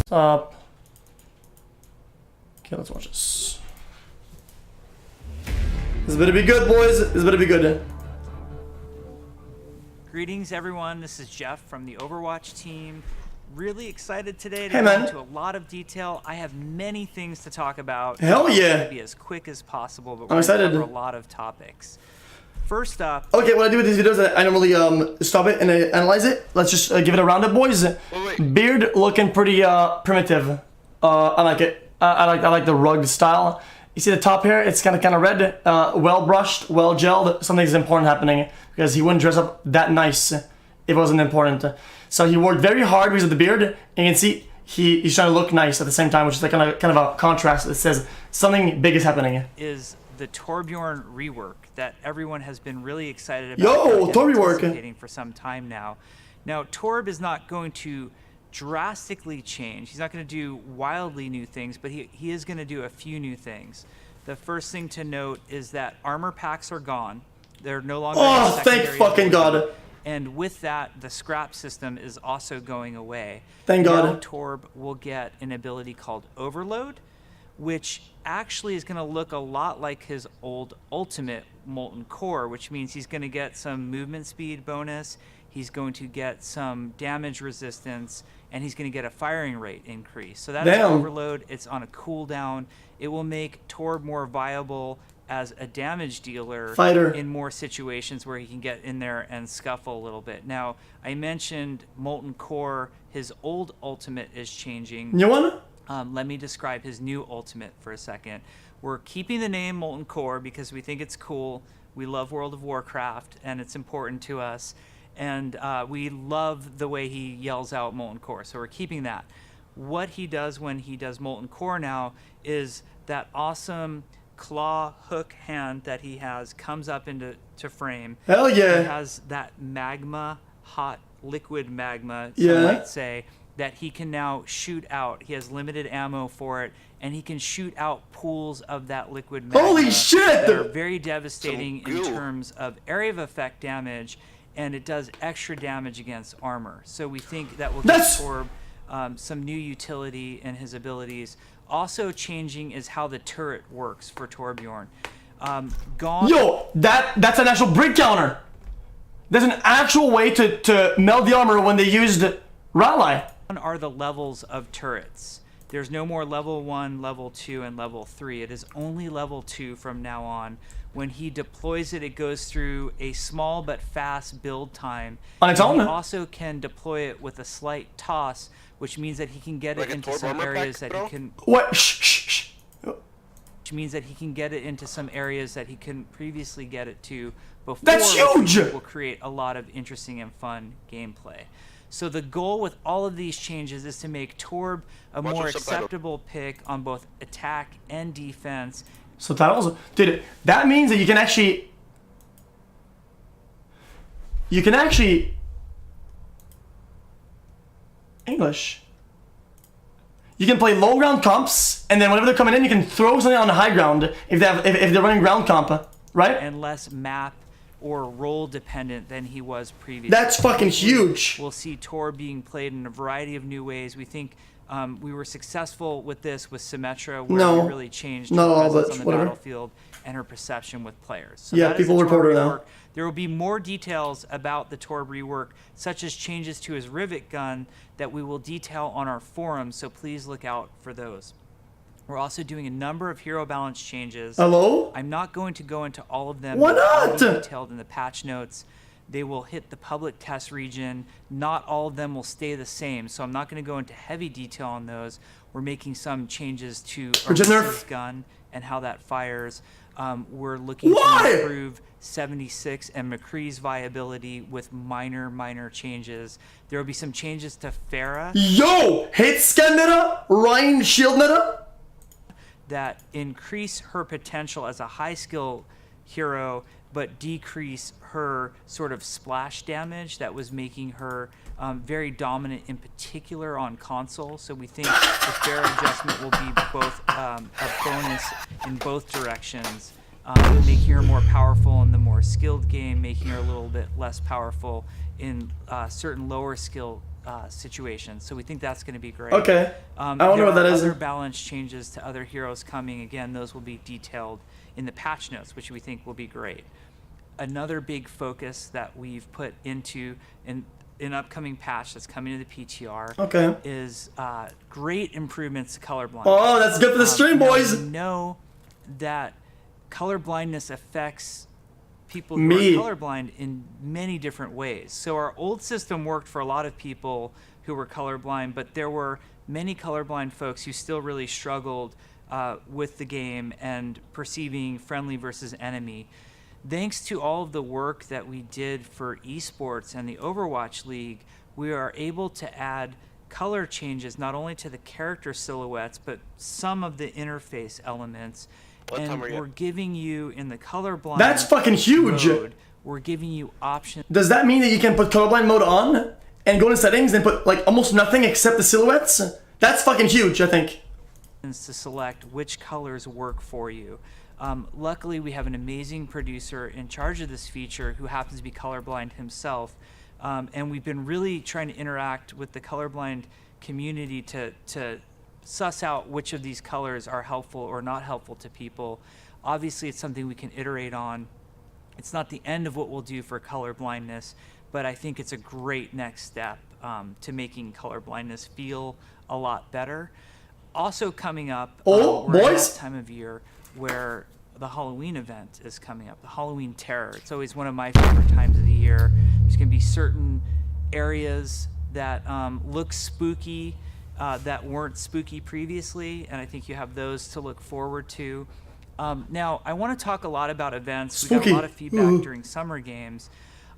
Stop. Okay, let's watch this. This better be good, boys. This better be good. Greetings, everyone. This is Jeff from the Overwatch team. Really excited today to Hey, go man. into a lot of detail. I have many things to talk about. Hell yeah. I'm going to be as quick as possible, but I'm we're going to excited. cover a lot of topics. First up, Okay, what I do with these videos is I normally stop it and analyze it. Let's just give it a roundup, boys. Beard looking pretty primitive. I like it. I like the rugged style. You see the top here? It's kind of red, well brushed, well gelled. Something's important happening because he wouldn't dress up that nice if it wasn't important. So he worked very hard because of the beard, and you can see he's trying to look nice at the same time, which is like kind of a contrast that says something big is happening. is the Torbjorn rework that everyone has been really excited about. Yo, Torb rework. Anticipating for some time now. Now, Torb is not going to drastically change. He's not going to do wildly new things, but he is going to do a few new things. The first thing to note is that armor packs are gone. They're no longer. Oh, thank fucking God. And with that, the scrap system is also going away. Thank God. Now Torb will get an ability called Overload, which actually is going to look a lot like his old ultimate Molten Core, which means he's going to get some movement speed bonus, he's going to get some damage resistance, and he's going to get a firing rate increase. So that is Overload. It's on a cooldown. It will make Torb more viable as a damage dealer Fighter in more situations where he can get in there and scuffle a little bit. Now, I mentioned Molten Core. His old ultimate is changing. New one? Let me describe his new ultimate for a second. We're keeping the name Molten Core because we think it's cool. We love World of Warcraft, and it's important to us. And we love the way he yells out Molten Core, so we're keeping that. What he does when he does Molten Core now is that awesome claw hook hand that he has comes up into frame. Hell yeah. He has that magma, hot liquid magma, Yeah. some might say, that he can now shoot out. He has limited ammo for it, and he can shoot out pools of that liquid magma. Holy shit! That are very devastating in terms of area of effect damage, and it does extra damage against armor. So we think that will give Torb some new utility in his abilities. Also changing is how the turret works for Torbjorn. Yo, that's an actual brick counter. There's an actual way to melt the armor when they used Rally. Are the levels of turrets. There's no more level 1, level 2, and level 3. It is only level 2 from now on. When he deploys it, it goes through a small but fast build time. On its own? He also can deploy it with a slight toss, which means that he can get it into some areas that he can. What? Shh. Which means that he can get it into some areas that he couldn't previously get it to before. That's huge! Which will create a lot of interesting and fun gameplay. So the goal with all of these changes is to make Torb a more acceptable pick on both attack and defense. Subtitles? Dude, that means that you can actually English. You can play low ground comps, and then whenever they're coming in, you can throw something on the high ground if they're running ground comp, right? And less map or role dependent than he was previously. That's fucking huge. We'll see Torb being played in a variety of new ways. We think we were successful with this with Symmetra, where we really changed her presence on the battlefield and her perception with players. So yeah, people report her now. There will be more details about the Torb rework, such as changes to his rivet gun that we will detail on our forum, so please look out for those. We're also doing a number of hero balance changes. Hello? I'm not going to go into all of them. Why not? They're detailed in the patch notes. They will hit the public test region. Not all of them will stay the same, so I'm not going to go into heavy detail on those. We're making some changes to Orisa's gun and how that fires. We're looking to improve 76 and McCree's viability with minor changes. There will be some changes to Pharah. Yo! Hit scan meta? Ryan shield meta? That increase her potential as a high skill hero, but decrease her sort of splash damage that was making her very dominant, in particular on console. So we think the Pharah adjustment will be both a bonus in both directions, making her more powerful in the more skilled game, making her a little bit less powerful in certain lower skill situation. So we think that's going to be great. Okay. I don't know what that is. Other balance changes to other heroes coming. Again, those will be detailed in the patch notes, which we think will be great. Another big focus that we've put into an upcoming patch that's coming to the PTR is great improvements to colorblind. Oh, that's good for the stream, boys. We know that color blindness affects people who are colorblind in many different ways. So our old system worked for a lot of people who were colorblind, but there were many colorblind folks who still really struggled with the game and perceiving friendly versus enemy. Thanks to all of the work that we did for esports and the Overwatch League, we are able to add color changes not only to the character silhouettes, but some of the interface elements. And we're giving you in the colorblind That's fucking huge. mode, we're giving you options. Does that mean that you can put colorblind mode on and go to settings and put like almost nothing except the silhouettes? That's fucking huge, I think. To select which colors work for you. Luckily, we have an amazing producer in charge of this feature who happens to be colorblind himself. And we've been really trying to interact with the colorblind community to suss out which of these colors are helpful or not helpful to people. Obviously, it's something we can iterate on. It's not the end of what we'll do for color blindness, but I think it's a great next step to making color blindness feel a lot better. Also coming up, we're at that time of year where the Halloween event is coming up, the Halloween Terror. It's always one of my favorite times of the year. There's going to be certain areas that look spooky that weren't spooky previously, and I think you have those to look forward to. Now, I want to talk a lot about events. We got a lot of feedback during summer games.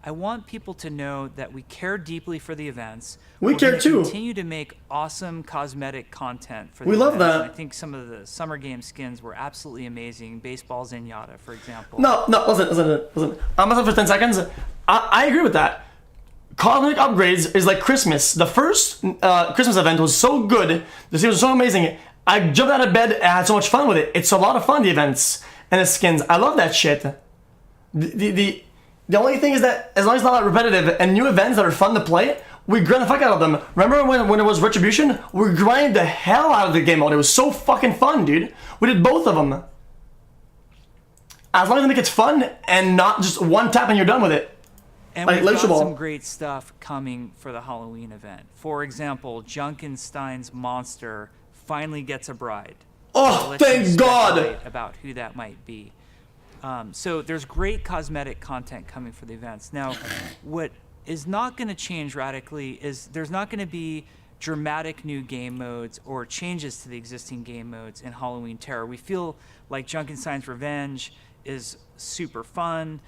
I want people to know that we care deeply for the events. We care too. Continue to make awesome cosmetic content for the We love events. that. And I think some of the summer game skins were absolutely amazing. Baseball Zenyatta, for example. No, listen. I'm gonna for 10 seconds. I agree with that. Cosmetic upgrades is like Christmas. The first Christmas event was so good. The series was so amazing. I jumped out of bed and had so much fun with it. It's a lot of fun, the events and the skins. I love that shit. The only thing is that as long as it's not that repetitive and new events that are fun to play, we grind the fuck out of them. Remember when it was Retribution? We grinded the hell out of the game mode. It was so fucking fun, dude. We did both of them. As long as they make it fun and not just one tap and you're done with it. And we've got some great stuff coming for the Halloween event. For example, Junkenstein's monster finally gets a bride. Oh, thank God! About who that might be. So there's great cosmetic content coming for the events. Now, what is not going to change radically is there's not going to be dramatic new game modes or changes to the existing game modes in Halloween Terror. We feel like Junkenstein's Revenge is super fun.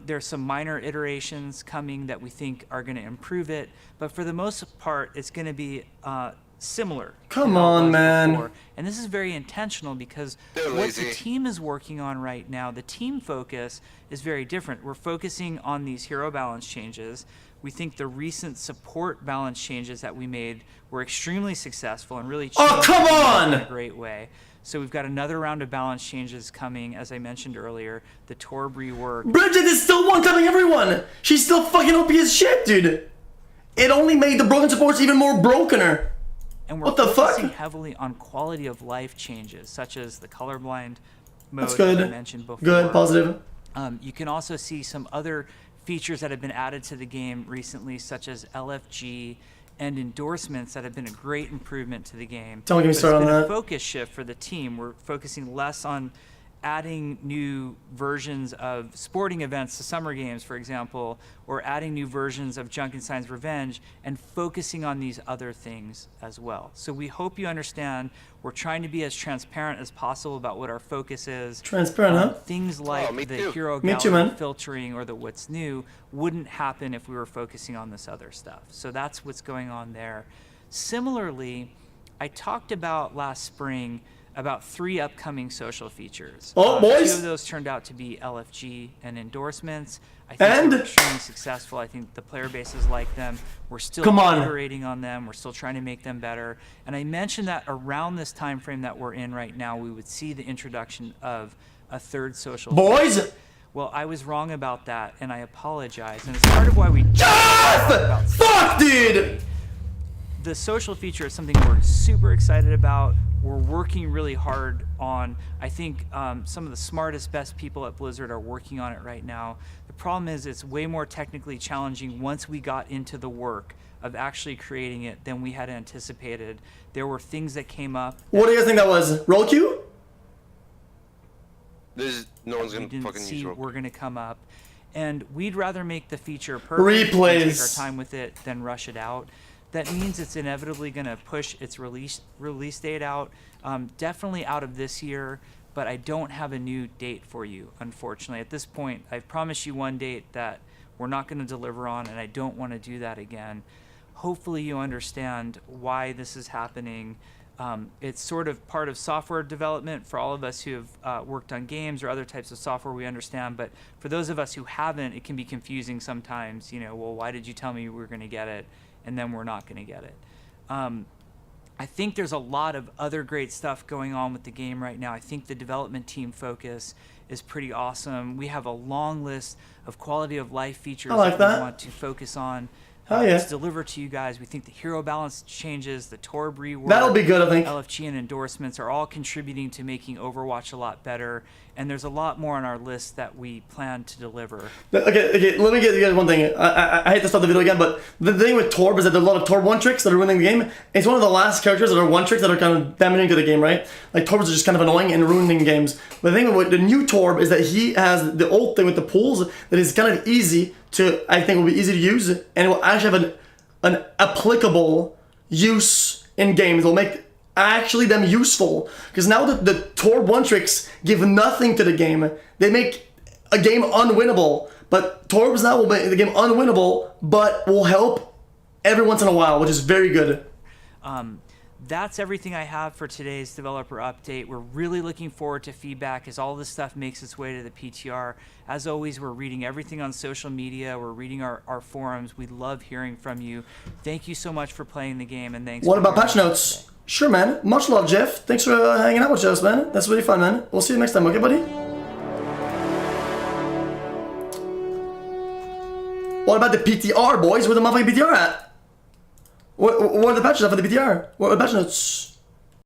There's some minor iterations coming that we think are going to improve it, but for the most part, it's going to be similar. Come on, man. Before. And this is very intentional because what the team is working on right now, the team focus is very different. We're focusing on these hero balance changes. We think the recent support balance changes that we made were extremely successful and really changed in a great way. So we've got another round of balance changes coming, as I mentioned earlier. The Torb rework. Bridget is still one-tapping everyone. She's still fucking OP as shit, dude. It only made the broken supports even more brokener. And we're focusing heavily on quality of life changes, such as the colorblind mode that I mentioned before. Good, positive. You can also see some other features that have been added to the game recently, such as LFG and endorsements that have been a great improvement to the game. Don't get me started on that. It's been a focus shift for the team. We're focusing less on adding new versions of sporting events to summer games, for example, or adding new versions of Junkenstein's Revenge and focusing on these other things as well. So we hope you understand we're trying to be as transparent as possible about what our focus is. Transparent, huh? Things like the hero gallery filtering or the what's new wouldn't happen if we were focusing on this other stuff. So that's what's going on there. Similarly, I talked about last spring about 3 upcoming social features. Oh, boys! 2 of those turned out to be LFG and endorsements. I think they're extremely successful. I think the player bases like them. We're still iterating on them. We're still trying to make them better. And I mentioned that around this time frame that we're in right now, we would see the introduction of a 3rd social feature. Well, I was wrong about that, and I apologize. And it's part of why we Fuck, dude! the social feature is something we're super excited about. We're working really hard on. I think some of the smartest, best people at Blizzard are working on it right now. The problem is it's way more technically challenging once we got into the work of actually creating it than we had anticipated. There were things that came up. What do you guys think that was? Roll queue? No one's gonna didn't fucking see use roll. were going to come up, and we'd rather make the feature perfect and take our time with it than rush it out. That means it's inevitably going to push its release date out, definitely out of this year, but I don't have a new date for you, unfortunately. At this point, I've promised you one date that we're not going to deliver on, and I don't want to do that again. Hopefully you understand why this is happening. It's sort of part of software development for all of us who have worked on games or other types of software, we understand. But for those of us who haven't, it can be confusing sometimes. Well, why did you tell me we were going to get it, and then we're not going to get it? I think there's a lot of other great stuff going on with the game right now. I think the development team focus is pretty awesome. We have a long list of quality of life features that we want to focus on. Yeah. To deliver to you guys. We think the hero balance changes, the Torb rework, That'll be good, I think. LFG and endorsements are all contributing to making Overwatch a lot better, and there's a lot more on our list that we plan to deliver. Okay, let me get one thing. I hate to stop the video again, but the thing with Torb is that there's a lot of Torb one-tricks that are ruining the game. It's one of the last characters that are one-tricks that are kind of damaging to the game, right? Like, Torbs are just kind of annoying and ruining games. But the thing with the new Torb is that he has the old thing with the pools that is kind of easy to, I think will be easy to use, and it will actually have an applicable use in games. It'll make actually them useful, because now the Torb one tricks give nothing to the game. They make a game unwinnable, but Torbs now will make the game unwinnable, but will help every once in a while, which is very good. That's everything I have for today's developer update. We're really looking forward to feedback as all this stuff makes its way to the PTR. As always, we're reading everything on social media. We're reading our forums. We love hearing from you. Thank you so much for playing the game, and thanks. What about patch notes? Sure, man. Much love, Jeff. Thanks for hanging out with us, man. That's really fun, man. We'll see you next time, okay, buddy? What about the PTR, boys? Where the motherfucking PTR at? What are the patches for the PTR? What are the patch notes?